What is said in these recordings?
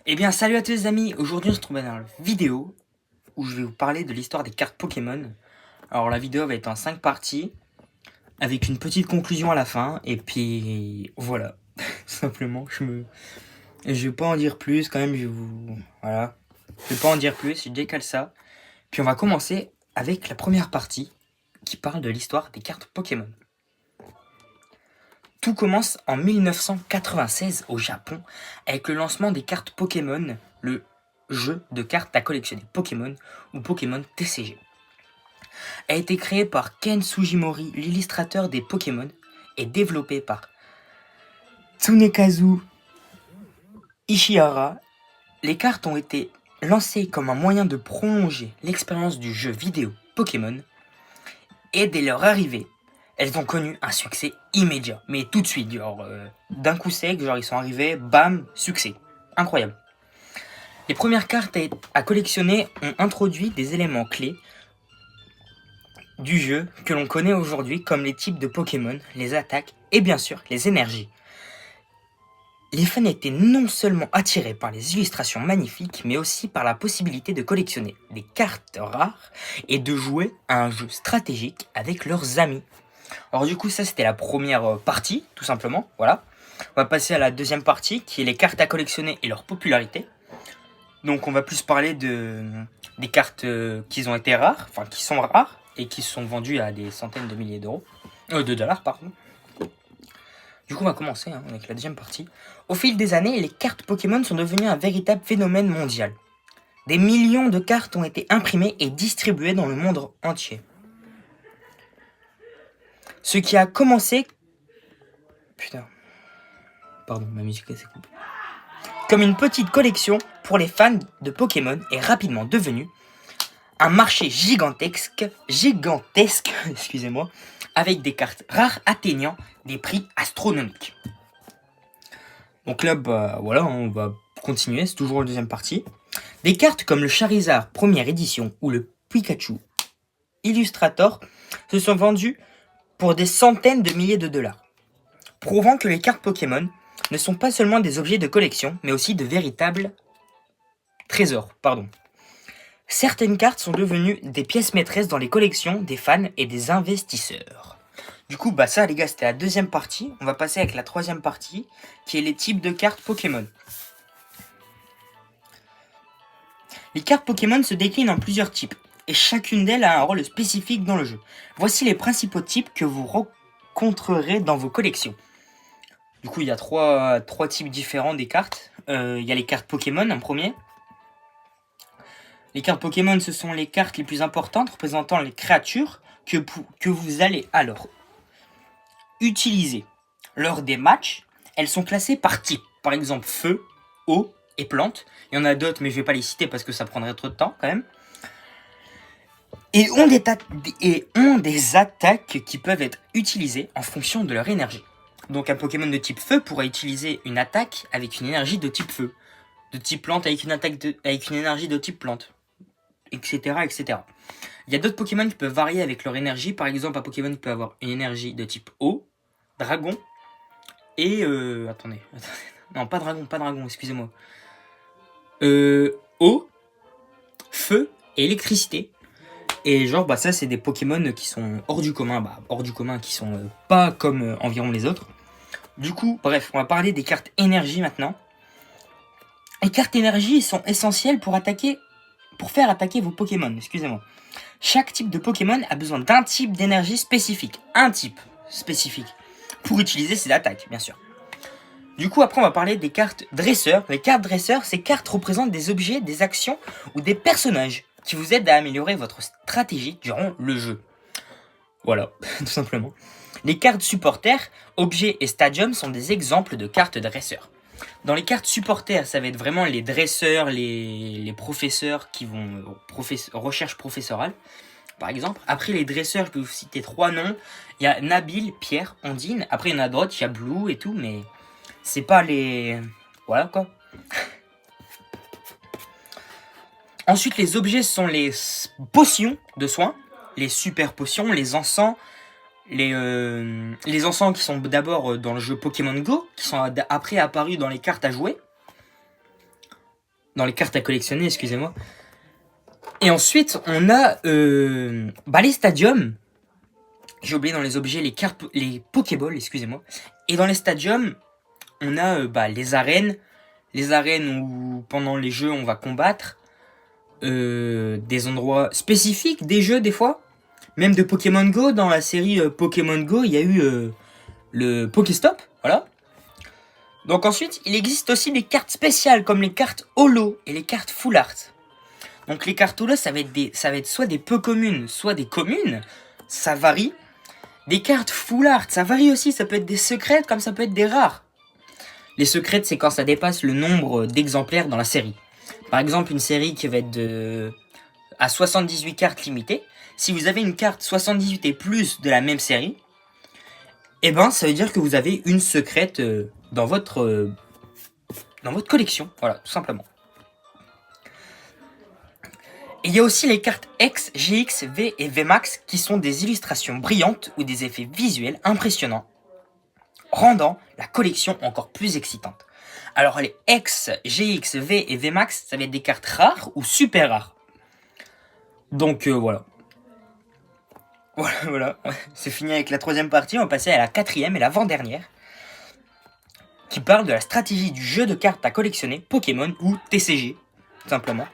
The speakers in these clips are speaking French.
Eh bien, salut à tous les amis. Aujourd'hui, on se trouve dans la vidéo où je vais vous parler de l'histoire des cartes Pokémon. Alors, la vidéo va être en 5 parties avec une petite conclusion à la fin. Et puis, voilà. Simplement, je vais pas en dire plus quand même. Voilà. Je vais pas en dire plus, je décale ça. Puis, on va commencer avec la première partie qui parle de l'histoire des cartes Pokémon. Tout commence en 1996 au Japon avec le lancement des cartes Pokémon, le jeu de cartes à collectionner Pokémon ou Pokémon TCG. A été créé par Ken Sugimori, l'illustrateur des Pokémon, et développé par Tsunekazu Ishihara. Les cartes ont été lancées comme un moyen de prolonger l'expérience du jeu vidéo Pokémon, et dès leur arrivée, elles ont connu un succès immédiat, mais tout de suite, genre d'un coup sec, genre ils sont arrivés, bam, succès, incroyable. Les premières cartes à collectionner ont introduit des éléments clés du jeu que l'on connaît aujourd'hui comme les types de Pokémon, les attaques et bien sûr les énergies. Les fans étaient non seulement attirés par les illustrations magnifiques, mais aussi par la possibilité de collectionner des cartes rares et de jouer à un jeu stratégique avec leurs amis. Alors du coup, ça c'était la première partie, tout simplement, voilà. On va passer à la deuxième partie, qui est les cartes à collectionner et leur popularité. Donc on va plus parler des cartes qui ont été rares, enfin qui sont rares, et qui sont vendues à des centaines de milliers d'euros. De dollars, pardon. Du coup, on va commencer avec la deuxième partie. Au fil des années, les cartes Pokémon sont devenues un véritable phénomène mondial. Des millions de cartes ont été imprimées et distribuées dans le monde entier. Ce qui a commencé... Putain. Pardon, ma musique s'est coupée. Comme une petite collection pour les fans de Pokémon est rapidement devenu un marché gigantesque, excusez-moi, avec des cartes rares atteignant des prix astronomiques. Donc là, voilà, on va continuer, c'est toujours la deuxième partie. Des cartes comme le Charizard première édition ou le Pikachu Illustrator se sont vendues pour des centaines de milliers de dollars, prouvant que les cartes Pokémon ne sont pas seulement des objets de collection, mais aussi de véritables trésors. Certaines cartes sont devenues des pièces maîtresses dans les collections des fans et des investisseurs. Du coup, ça les gars, c'était la deuxième partie. On va passer avec la troisième partie, qui est les types de cartes Pokémon. Les cartes Pokémon se déclinent en plusieurs types, et chacune d'elles a un rôle spécifique dans le jeu. Voici les principaux types que vous rencontrerez dans vos collections. Du coup, il y a trois types différents des cartes. Il y a les cartes Pokémon en premier. Les cartes Pokémon, ce sont les cartes les plus importantes représentant les créatures que vous allez alors utiliser lors des matchs. Elles sont classées par type. Par exemple, feu, eau et plante. Il y en a d'autres, mais je ne vais pas les citer parce que ça prendrait trop de temps quand même. Et ont des attaques qui peuvent être utilisées en fonction de leur énergie. Donc un Pokémon de type feu pourra utiliser une attaque avec une énergie de type feu. De type plante avec avec une énergie de type plante. Etc. etc. Il y a d'autres Pokémon qui peuvent varier avec leur énergie. Par exemple, un Pokémon qui peut avoir une énergie de type eau, dragon, et... attendez. Non, pas dragon, excusez-moi. Eau, feu et électricité. Et genre, ça, c'est des Pokémon qui sont hors du commun. Qui sont pas comme environ les autres. Du coup, bref, on va parler des cartes énergie maintenant. Les cartes énergie sont essentielles pour faire attaquer vos Pokémon, excusez-moi. Chaque type de Pokémon a besoin d'un type d'énergie spécifique, pour utiliser ses attaques, bien sûr. Du coup, après, on va parler des cartes dresseurs. Les cartes dresseurs, ces cartes représentent des objets, des actions ou des personnages qui vous aident à améliorer votre stratégie durant le jeu. Voilà, tout simplement. Les cartes supporters, objets et stadiums sont des exemples de cartes dresseurs. Dans les cartes supporters, ça va être vraiment les dresseurs, les professeurs qui vont recherche professorale, par exemple. Après les dresseurs, je peux vous citer 3 noms. Il y a Nabil, Pierre, Ondine. Après il y en a d'autres, il y a Blue et tout, mais c'est pas les... Voilà quoi. Ensuite, les objets sont les potions de soins, les super potions, les encens, les encens qui sont d'abord dans le jeu Pokémon Go, qui sont après apparus dans les cartes à jouer. dans les cartes à collectionner, excusez-moi. Et ensuite, on a les stadiums. J'ai oublié dans les objets les Pokéballs, excusez-moi. Et dans les stadiums, on a les arènes. Les arènes où pendant les jeux on va combattre. Des endroits spécifiques des jeux des fois. Même de Pokémon Go, dans la série Pokémon Go, il y a eu le Pokéstop, voilà. Donc ensuite, il existe aussi des cartes spéciales comme les cartes Holo et les cartes Full Art. Donc les cartes Holo, ça va être soit des peu communes, soit des communes, ça varie. Des cartes Full Art, ça varie aussi, ça peut être des secrètes comme ça peut être des rares. Les secrètes, c'est quand ça dépasse le nombre d'exemplaires dans la série. Par exemple, une série qui va être à 78 cartes limitées. Si vous avez une carte 78 et plus de la même série, eh ben, ça veut dire que vous avez une secrète dans votre collection. Voilà, tout simplement. Et il y a aussi les cartes X, GX, V et VMAX qui sont des illustrations brillantes ou des effets visuels impressionnants, rendant la collection encore plus excitante. Alors les X, GX, V et VMAX, ça va être des cartes rares ou super rares. Donc voilà. Voilà, c'est fini avec la troisième partie, on va passer à la quatrième et l'avant-dernière, qui parle de la stratégie du jeu de cartes à collectionner Pokémon ou TCG, tout simplement.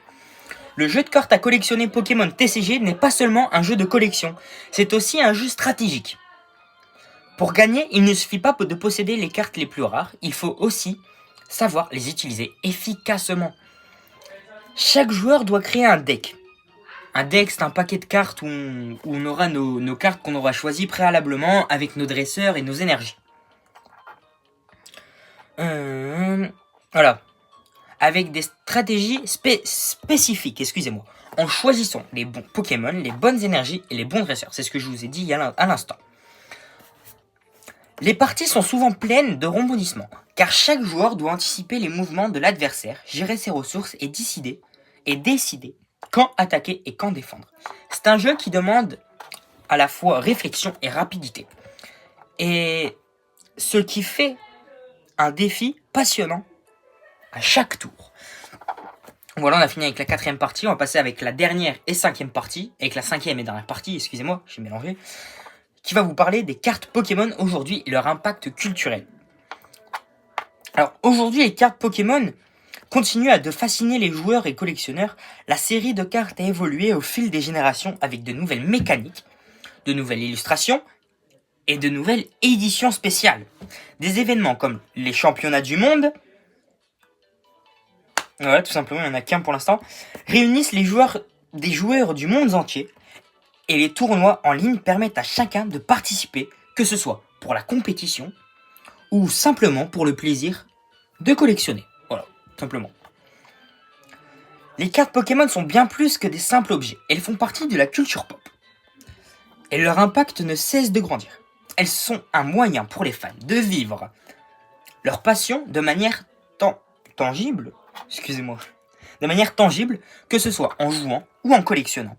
Le jeu de cartes à collectionner Pokémon TCG n'est pas seulement un jeu de collection, c'est aussi un jeu stratégique. Pour gagner, il ne suffit pas de posséder les cartes les plus rares, il faut aussi savoir les utiliser efficacement. Chaque joueur doit créer un deck. Un deck, c'est un paquet de cartes où on aura nos cartes qu'on aura choisies préalablement avec nos dresseurs et nos énergies. Voilà. Avec des stratégies spécifiques, excusez-moi. En choisissant les bons Pokémon, les bonnes énergies et les bons dresseurs. C'est ce que je vous ai dit à l'instant. Les parties sont souvent pleines de rebondissements, car chaque joueur doit anticiper les mouvements de l'adversaire, gérer ses ressources et décider quand attaquer et quand défendre. C'est un jeu qui demande à la fois réflexion et rapidité. Et ce qui fait un défi passionnant à chaque tour. Voilà, on a fini avec la quatrième partie. On va passer avec la dernière et cinquième partie. Avec la cinquième et dernière partie, excusez-moi, j'ai mélangé. Qui va vous parler des cartes Pokémon aujourd'hui et leur impact culturel. Alors aujourd'hui, les cartes Pokémon continuent à fasciner les joueurs et collectionneurs. La série de cartes a évolué au fil des générations avec de nouvelles mécaniques, de nouvelles illustrations et de nouvelles éditions spéciales. Des événements comme les championnats du monde, voilà, tout simplement, il n'y en a qu'un pour l'instant, réunissent des joueurs du monde entier. Et les tournois en ligne permettent à chacun de participer, que ce soit pour la compétition ou simplement pour le plaisir de collectionner. Voilà, simplement. Les cartes Pokémon sont bien plus que des simples objets. Elles font partie de la culture pop. Et leur impact ne cesse de grandir. Elles sont un moyen pour les fans de vivre leur passion de manière tangible, de manière tangible, que ce soit en jouant ou en collectionnant.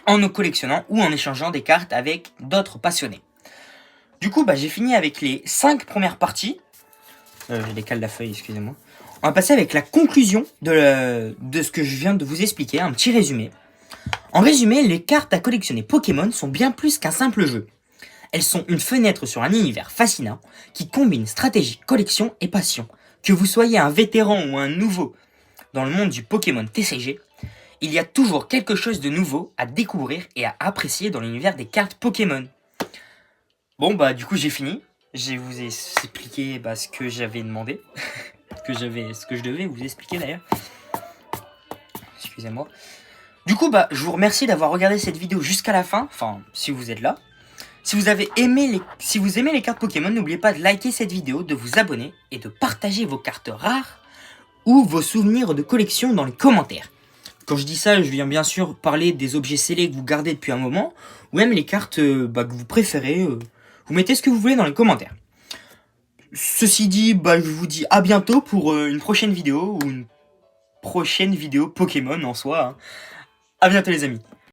Ou en échangeant des cartes avec d'autres passionnés. Du coup, j'ai fini avec les 5 premières parties. Je décale la feuille, excusez-moi. On va passer avec la conclusion de ce que je viens de vous expliquer, un petit résumé. En résumé, les cartes à collectionner Pokémon sont bien plus qu'un simple jeu. Elles sont une fenêtre sur un univers fascinant qui combine stratégie, collection et passion. Que vous soyez un vétéran ou un nouveau dans le monde du Pokémon TCG, il y a toujours quelque chose de nouveau à découvrir et à apprécier dans l'univers des cartes Pokémon. Bon, du coup, j'ai fini. Je vous ai expliqué ce que j'avais demandé. Ce que je devais vous expliquer d'ailleurs. Excusez-moi. Du coup, je vous remercie d'avoir regardé cette vidéo jusqu'à la fin. Enfin, si vous êtes là. Si vous aimez les cartes Pokémon, n'oubliez pas de liker cette vidéo, de vous abonner et de partager vos cartes rares ou vos souvenirs de collection dans les commentaires. Quand je dis ça, je viens bien sûr parler des objets scellés que vous gardez depuis un moment, ou même les cartes que vous préférez. Vous mettez ce que vous voulez dans les commentaires. Ceci dit, je vous dis à bientôt pour une prochaine vidéo, ou une prochaine vidéo Pokémon en soi. À bientôt les amis.